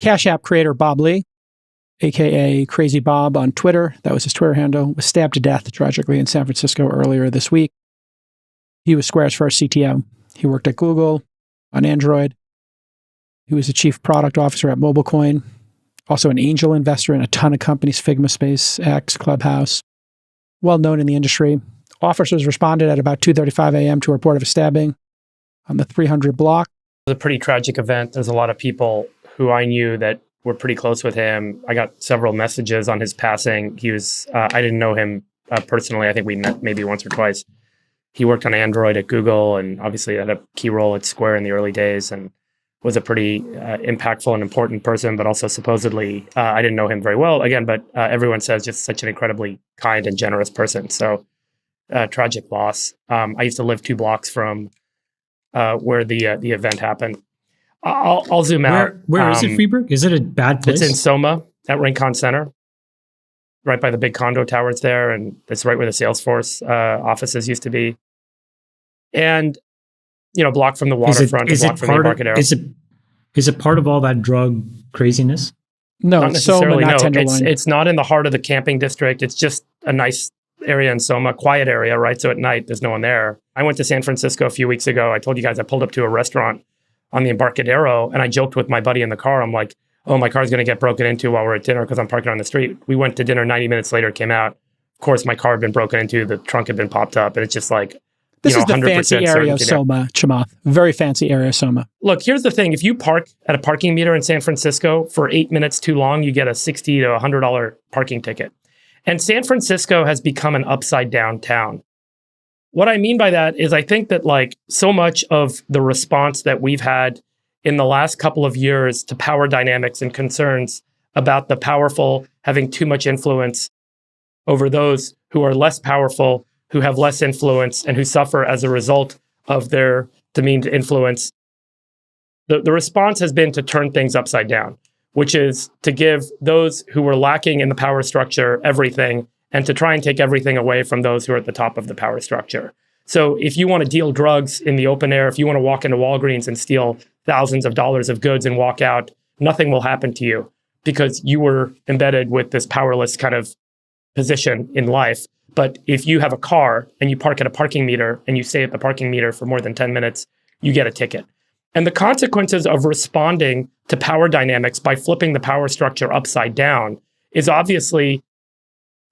Cash App creator Bob Lee, aka Crazy Bob on Twitter, that was his Twitter handle, was stabbed to death tragically in San Francisco earlier this week. He was Square's first CTO. He worked at Google on Android. He was the chief product officer at MobileCoin, also an angel investor in a ton of companies, Figma, SpaceX, Clubhouse, well known in the industry. Officers responded at about 2:35 a.m. to a report of a stabbing on the 300 block. It was a pretty tragic event. There's a lot of people who I knew that were pretty close with him. I got several messages on his passing. He was, I didn't know him personally. I think we met maybe once or twice. He worked on Android at Google and obviously had a key role at Square in the early days and was a pretty impactful and important person, but also supposedly, I didn't know him very well again, but everyone says just such an incredibly kind and generous person. So tragic loss. I used to live 2 blocks from where the event happened. I'll zoom out. Where is it, Freeburg? Is it a bad place? It's in Soma at Rincon Center, right by the big condo towers there. And it's right where the Salesforce offices used to be. And, block from the waterfront, block from the Embarcadero. Is it part of all that drug craziness? No, not necessarily. Soma, not no, Tenderloin. it's not in the heart of the camping district. It's just a nice area in Soma, quiet area, right? So at night, there's no one there. I went to San Francisco a few weeks ago. I told you guys I pulled up to a restaurant on the Embarcadero, and I joked with my buddy in the car. I'm like, oh, my car's going to get broken into while we're at dinner because I'm parking on the street. We went to dinner 90 minutes later, came out. Of course, my car had been broken into. The trunk had been popped up. And it's just like, this is the fancy area of Soma, Chamath. Very fancy area of Soma. Look, here's the thing. If you park at a parking meter in San Francisco for 8 minutes too long, you get a $60 to $100 parking ticket. And San Francisco has become an upside down town. What I mean by that is I think that so much of the response that we've had in the last couple of years to power dynamics and concerns about the powerful having too much influence over those who are less powerful, who have less influence, and who suffer as a result of their demeaned influence. The response has been to turn things upside down, which is to give those who were lacking in the power structure everything and to try and take everything away from those who are at the top of the power structure. So if you want to deal drugs in the open air, if you want to walk into Walgreens and steal thousands of dollars of goods and walk out, nothing will happen to you because you were embedded with this powerless kind of position in life. But if you have a car and you park at a parking meter and you stay at the parking meter for more than 10 minutes, you get a ticket. And the consequences of responding to power dynamics by flipping the power structure upside down is obviously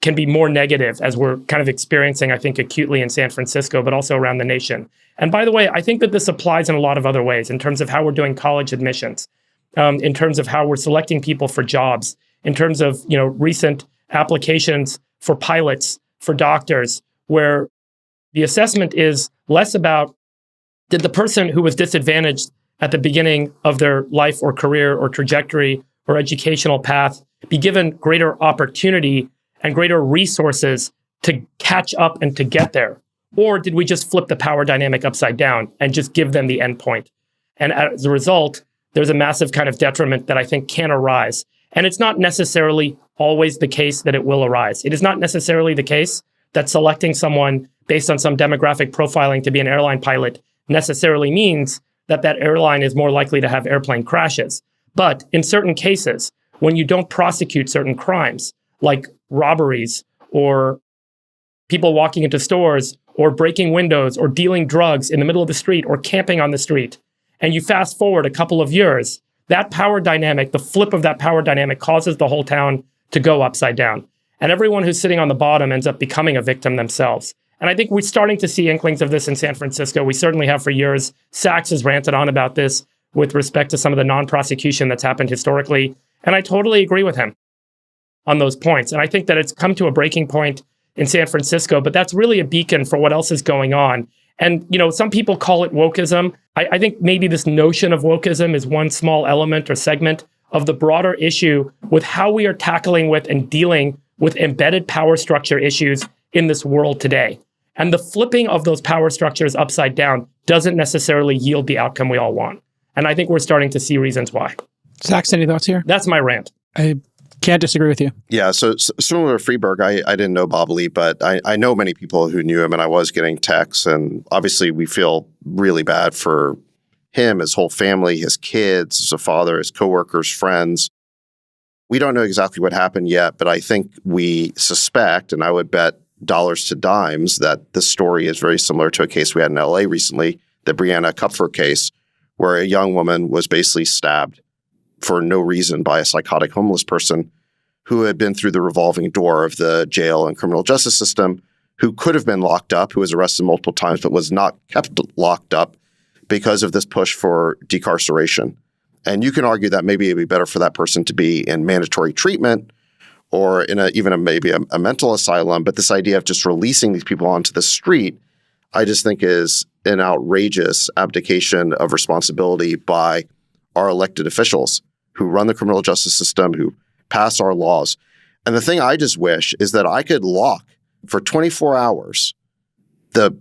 can be more negative as we're kind of experiencing, I think, acutely in San Francisco, but also around the nation. And by the way, I think that this applies in a lot of other ways in terms of how we're doing college admissions, in terms of how we're selecting people for jobs, in terms of, recent applications for pilots, for doctors, where the assessment is less about did the person who was disadvantaged at the beginning of their life or career or trajectory or educational path be given greater opportunity and greater resources to catch up and to get there? Or did we just flip the power dynamic upside down and just give them the end point? And as a result, there's a massive kind of detriment that I think can arise. And it's not necessarily always the case that it will arise. It is not necessarily the case that selecting someone based on some demographic profiling to be an airline pilot necessarily means that that airline is more likely to have airplane crashes. But in certain cases, when you don't prosecute certain crimes, like robberies or people walking into stores or breaking windows or dealing drugs in the middle of the street or camping on the street, and you fast forward a couple of years, that power dynamic, the flip of that power dynamic causes the whole town to go upside down. And everyone who's sitting on the bottom ends up becoming a victim themselves. And I think we're starting to see inklings of this in San Francisco. We certainly have for years. Sachs has ranted on about this with respect to some of the non-prosecution that's happened historically. And I totally agree with him on those points. And I think that it's come to a breaking point in San Francisco, but that's really a beacon for what else is going on. And, some people call it wokeism. I think maybe this notion of wokeism is one small element or segment of the broader issue with how we are tackling with and dealing with embedded power structure issues in this world today. And the flipping of those power structures upside down doesn't necessarily yield the outcome we all want. And I think we're starting to see reasons why. Zach, any thoughts here? That's my rant. I can't disagree with you. Yeah, so similar to Freeburg, I didn't know Bob Lee, but I know many people who knew him, and I was getting texts. And obviously, we feel really bad for him, his whole family, his kids, as a father, his coworkers, friends. We don't know exactly what happened yet, but I think we suspect, and I would bet dollars to dimes, that this story is very similar to a case we had in LA recently, the Brianna Kupfer case, where a young woman was basically stabbed for no reason by a psychotic homeless person who had been through the revolving door of the jail and criminal justice system, who could have been locked up, who was arrested multiple times, but was not kept locked up because of this push for decarceration. And you can argue that maybe it'd be better for that person to be in mandatory treatment or in maybe a mental asylum. But this idea of just releasing these people onto the street, I just think is an outrageous abdication of responsibility by our elected officials who run the criminal justice system, who pass our laws. And the thing I just wish is that I could lock for 24 hours the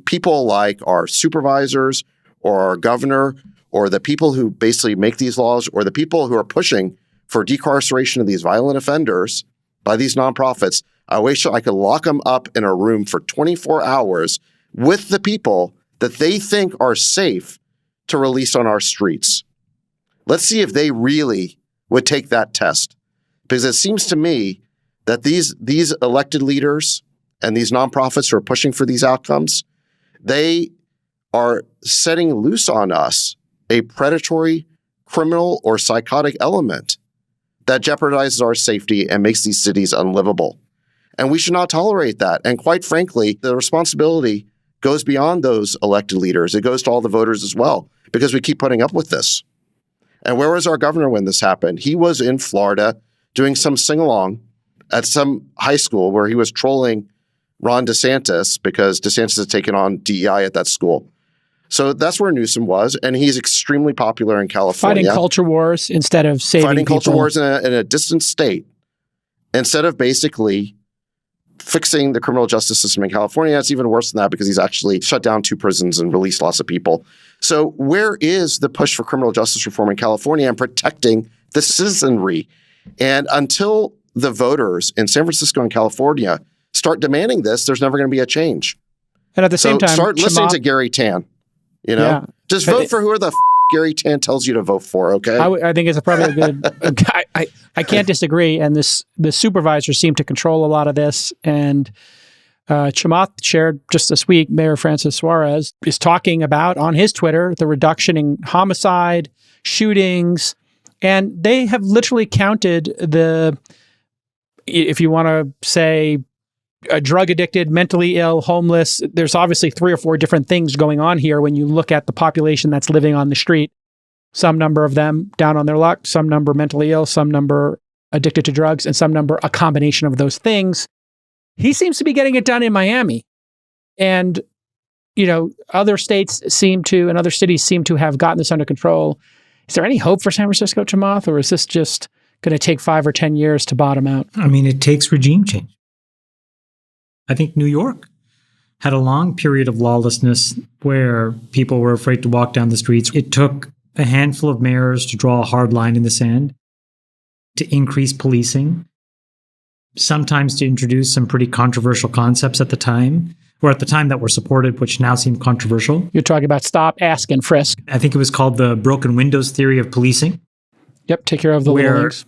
people like our supervisors or our governor or the people who basically make these laws or the people who are pushing for decarceration of these violent offenders by these nonprofits. I wish I could lock them up in a room for 24 hours with the people that they think are safe to release on our streets. Let's see if they really would take that test. Because it seems to me that these elected leaders and these nonprofits who are pushing for these outcomes, they are setting loose on us a predatory, criminal, or psychotic element that jeopardizes our safety and makes these cities unlivable. And we should not tolerate that. And quite frankly, the responsibility goes beyond those elected leaders. It goes to all the voters as well, because we keep putting up with this. And where was our governor when this happened? He was in Florida doing some sing-along at some high school where he was trolling Ron DeSantis because DeSantis had taken on DEI at that school. So that's where Newsom was, and he's extremely popular in California. Fighting culture wars instead of saving Fighting people. culture wars in a distant state instead of basically fixing the criminal justice system in California. It's even worse than that because he's actually shut down 2 prisons and released lots of people. So where is the push for criminal justice reform in California and protecting the citizenry? And until the voters in San Francisco and California start demanding this, there's never going to be a change. And at the same time, start listening to Gary Tan. Just vote for whoever the Gary Tan tells you to vote for. Okay, I think it's probably a good. I can't disagree. And the supervisors seem to control a lot of this. And Chamath shared just this week, Mayor Francis Suarez is talking about on his Twitter the reduction in homicide, shootings, and they have literally counted if you want to say, drug addicted, mentally ill, homeless. There's obviously 3 or 4 different things going on here when you look at the population that's living on the street. Some number of them down on their luck, some number mentally ill, some number addicted to drugs, and some number a combination of those things. He seems to be getting it done in Miami. And, other states and other cities seem to have gotten this under control. Is there any hope for San Francisco, Chamath, or is this just going to take 5 or 10 years to bottom out? I mean, it takes regime change. I think New York had a long period of lawlessness where people were afraid to walk down the streets. It took a handful of mayors to draw a hard line in the sand, to increase policing, sometimes to introduce some pretty controversial concepts at the time that were supported, which now seem controversial. You're talking about stop, ask, and frisk. I think it was called the broken windows theory of policing. Yep, take care of the little things.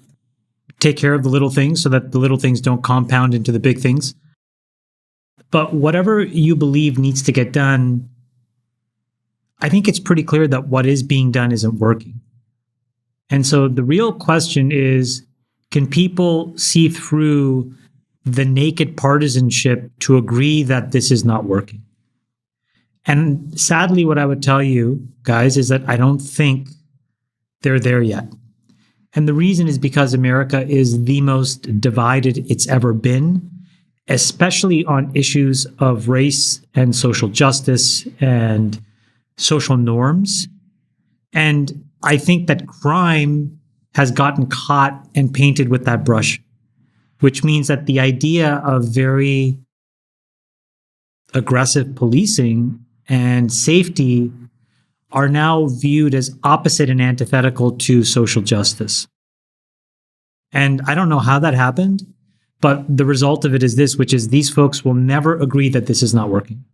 Take care of the little things so that the little things don't compound into the big things. But whatever you believe needs to get done, I think it's pretty clear that what is being done isn't working. And so the real question is, can people see through the naked partisanship to agree that this is not working? And sadly, what I would tell you guys is that I don't think they're there yet. And the reason is because America is the most divided it's ever been, especially on issues of race and social justice and social norms. And I think that crime has gotten caught and painted with that brush, which means that the idea of very aggressive policing and safety are now viewed as opposite and antithetical to social justice. And I don't know how that happened, but the result of it is this, which is these folks will never agree that this is not working.